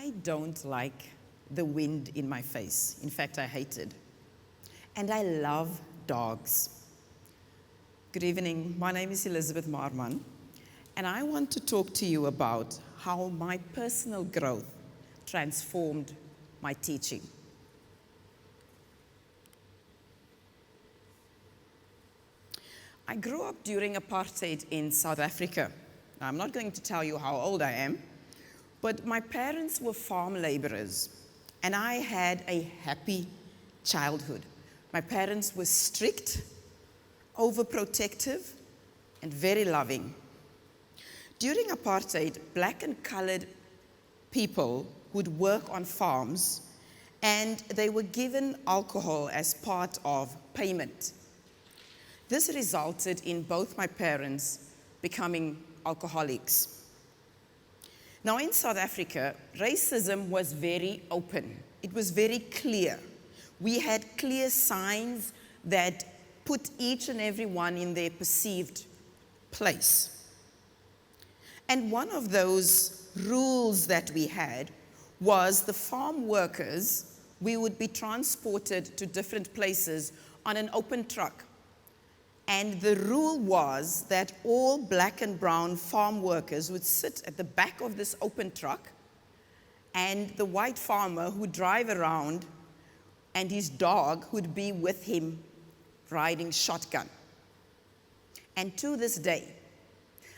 I don't like the wind in my face. In fact, I hate it. And I love dogs. Good evening. My name is Elizabeth Maarman, and I want to talk to you about how my personal growth transformed my teaching. I grew up during apartheid in South Africa. Now, I'm not going to tell you how old I am, but my parents were farm laborers, and I had a happy childhood. My parents were strict, overprotective, and very loving. During apartheid, black and colored people would work on farms, and they were given alcohol as part of payment. This resulted in both my parents becoming alcoholics. Now, in South Africa, racism was very open. It was very clear. We had clear signs that put each and every one in their perceived place. And one of those rules that we had was the farm workers, we would be transported to different places on an open truck. And the rule was that all black and brown farm workers would sit at the back of this open truck, and the white farmer would drive around, and his dog would be with him riding shotgun. And to this day,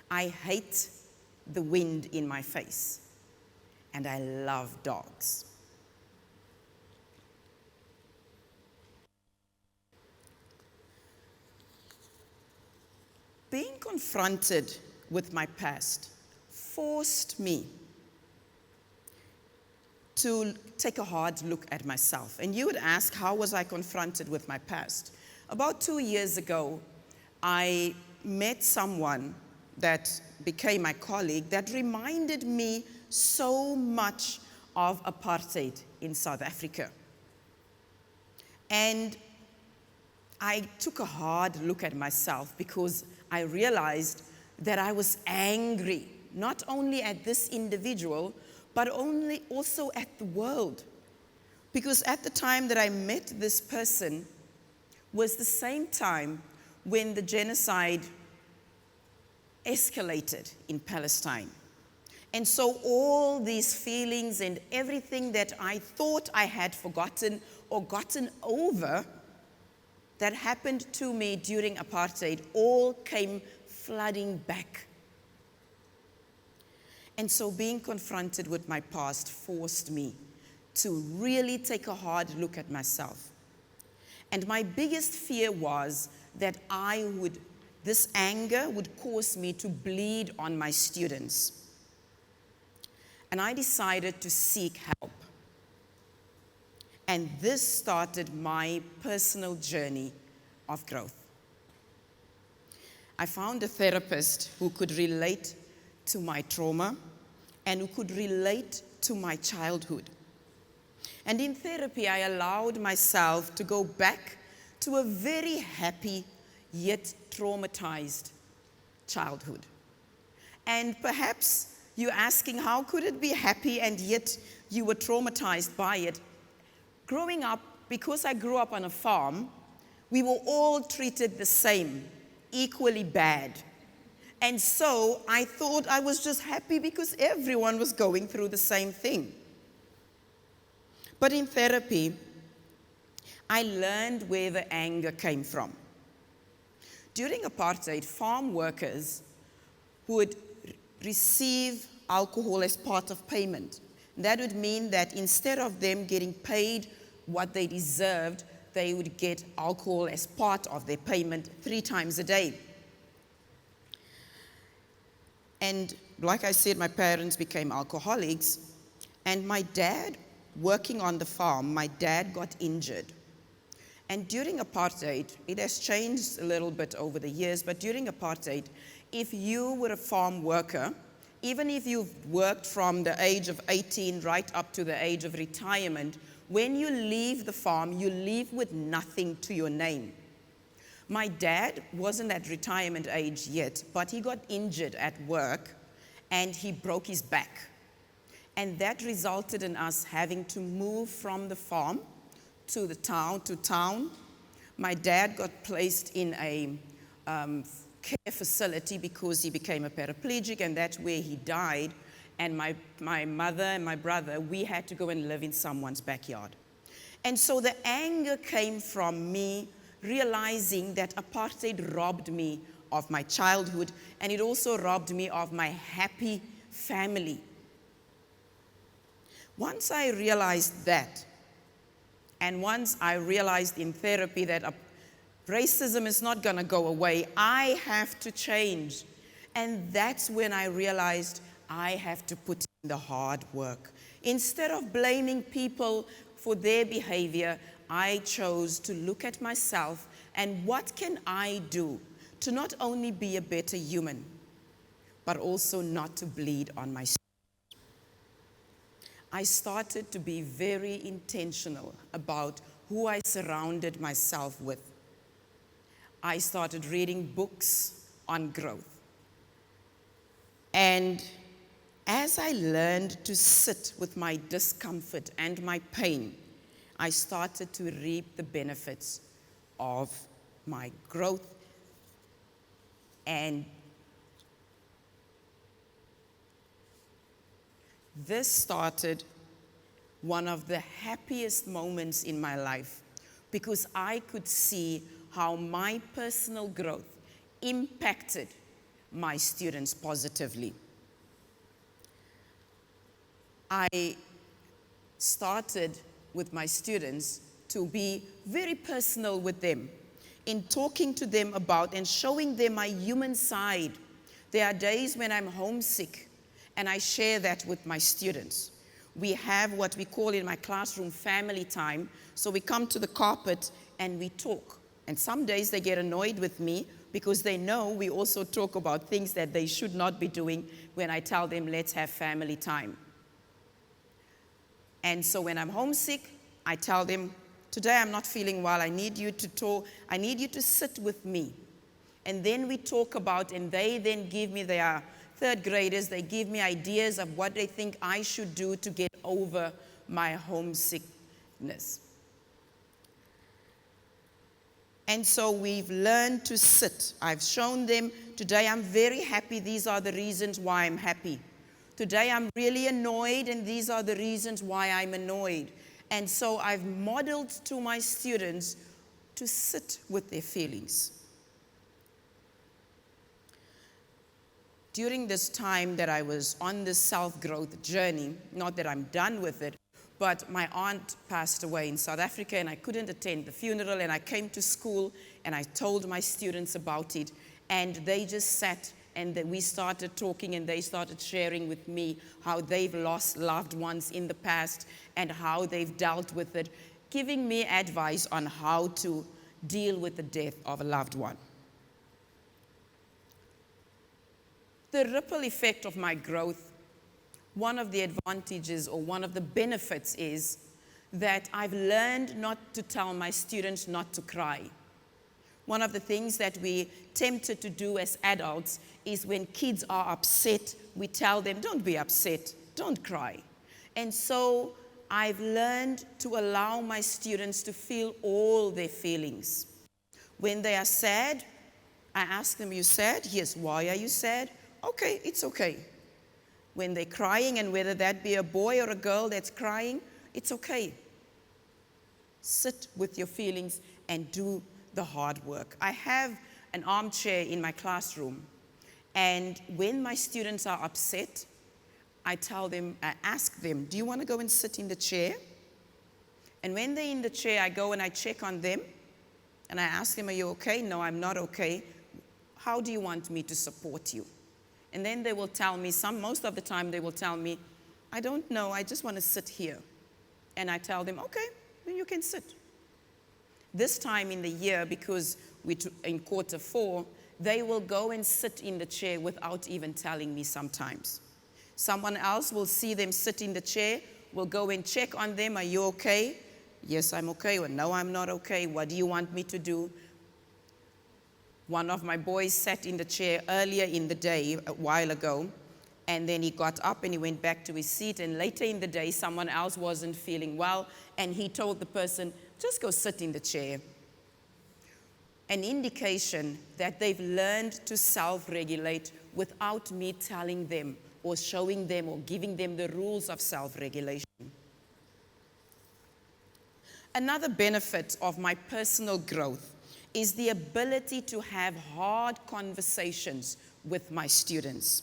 I hate the wind in my face, and I love dogs. Being confronted with my past forced me to take a hard look at myself. And you would ask, how was I confronted with my past? About 2 years ago, I met someone that became my colleague that reminded me so much of apartheid in South Africa. And I took a hard look at myself because I realized that I was angry, not only at this individual, but also at the world. Because at the time that I met this person was the same time when the genocide escalated in Palestine. And so all these feelings and everything that I thought I had forgotten or gotten over that happened to me during apartheid all came flooding back. And so being confronted with my past forced me to really take a hard look at myself. And my biggest fear was that this anger would cause me to bleed on my students. And I decided to seek help. And this started my personal journey of growth. I found a therapist who could relate to my trauma and who could relate to my childhood. And in therapy, I allowed myself to go back to a very happy yet traumatized childhood. And perhaps you're asking, how could it be happy and yet you were traumatized by it? Growing up, because I grew up on a farm, we were all treated the same, equally bad. And so I thought I was just happy because everyone was going through the same thing. But in therapy, I learned where the anger came from. During apartheid, farm workers would receive alcohol as part of payment. That would mean that instead of them getting paid what they deserved, they would get alcohol as part of their payment 3 times a day. And like I said, my parents became alcoholics, and my dad, working on the farm, my dad got injured. And during apartheid, it has changed a little bit over the years, but during apartheid, if you were a farm worker, even if you've worked from the age of 18 right up to the age of retirement, when you leave the farm, you leave with nothing to your name. My dad wasn't at retirement age yet, but he got injured at work and he broke his back. And that resulted in us having to move from the farm to the town. My dad got placed in a care facility because he became a paraplegic, and that's where he died. And my mother and my brother, we had to go and live in someone's backyard. And so the anger came from me realizing that apartheid robbed me of my childhood, and it also robbed me of my happy family. Once I realized that, and once I realized in therapy that racism is not going to go away, I have to change. And that's when I realized I have to put in the hard work. Instead of blaming people for their behavior, I chose to look at myself and what can I do to not only be a better human, but also not to bleed on my students. I started to be very intentional about who I surrounded myself with. I started reading books on growth. And as I learned to sit with my discomfort and my pain, I started to reap the benefits of my growth. And this started one of the happiest moments in my life because I could see how my personal growth impacted my students positively. I started with my students to be very personal with them in talking to them about and showing them my human side. There are days when I'm homesick, and I share that with my students. We have what we call in my classroom family time. So we come to the carpet and we talk. And some days they get annoyed with me because they know we also talk about things that they should not be doing when I tell them, let's have family time. And so when I'm homesick, I tell them, today I'm not feeling well, I need you to talk, I need you to sit with me. And then we talk about, and they then give me their third graders, they give me ideas of what they think I should do to get over my homesickness. And so we've learned to sit. I've shown them, today I'm very happy, these are the reasons why I'm happy. Today I'm really annoyed, and these are the reasons why I'm annoyed. And so I've modeled to my students to sit with their feelings. During this time that I was on this self-growth journey, not that I'm done with it, but my aunt passed away in South Africa and I couldn't attend the funeral, and I came to school and I told my students about it, and they just sat and we started talking, and they started sharing with me how they've lost loved ones in the past and how they've dealt with it, giving me advice on how to deal with the death of a loved one. The ripple effect of my growth, one of the advantages or one of the benefits is that I've learned not to tell my students not to cry. One of the things that we're tempted to do as adults is when kids are upset, we tell them, don't be upset, don't cry. And so I've learned to allow my students to feel all their feelings. When they are sad, I ask them, you sad? Yes, why are you sad? Okay, it's okay. When they're crying, and whether that be a boy or a girl that's crying, it's okay. Sit with your feelings and do the hard work. I have an armchair in my classroom, and when my students are upset, I ask them, do you want to go and sit in the chair? And when they're in the chair, I go and I check on them, and I ask them, are you okay? No, I'm not okay. How do you want me to support you? And then they will tell me, most of the time they will tell me, I don't know, I just want to sit here. And I tell them, okay, then you can sit. This time in the year, because we're in quarter 4, they will go and sit in the chair without even telling me sometimes. Someone else will see them sit in the chair, will go and check on them, are you okay? Yes, I'm okay, or no, I'm not okay, what do you want me to do? One of my boys sat in the chair earlier in the day, a while ago, And then he got up and he went back to his seat, and later in the day, someone else wasn't feeling well, and he told the person, just go sit in the chair. An indication that they've learned to self-regulate without me telling them or showing them or giving them the rules of self-regulation. Another benefit of my personal growth is the ability to have hard conversations with my students.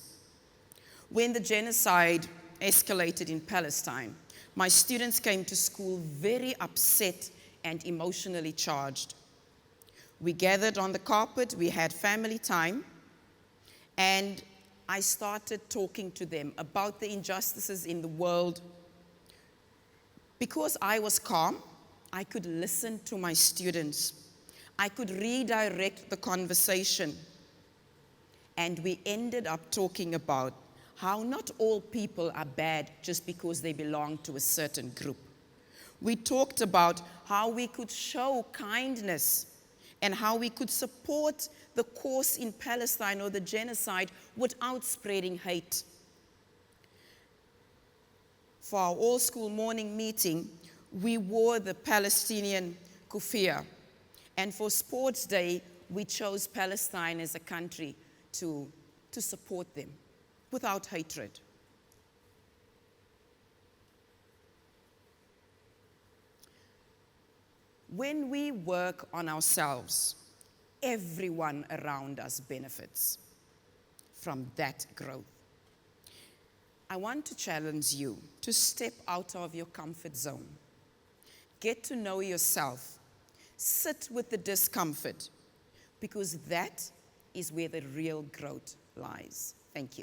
When the genocide escalated in Palestine, my students came to school very upset and emotionally charged. We gathered on the carpet, we had family time, and I started talking to them about the injustices in the world. Because I was calm, I could listen to my students. I could redirect the conversation. And we ended up talking about how not all people are bad just because they belong to a certain group. We talked about how we could show kindness and how we could support the cause in Palestine or the genocide without spreading hate. For our all-school morning meeting, we wore the Palestinian kufiya. And for Sports Day, we chose Palestine as a country to support them without hatred. When we work on ourselves, everyone around us benefits from that growth. I want to challenge you to step out of your comfort zone. Get to know yourself. Sit with the discomfort, because that is where the real growth lies. Thank you.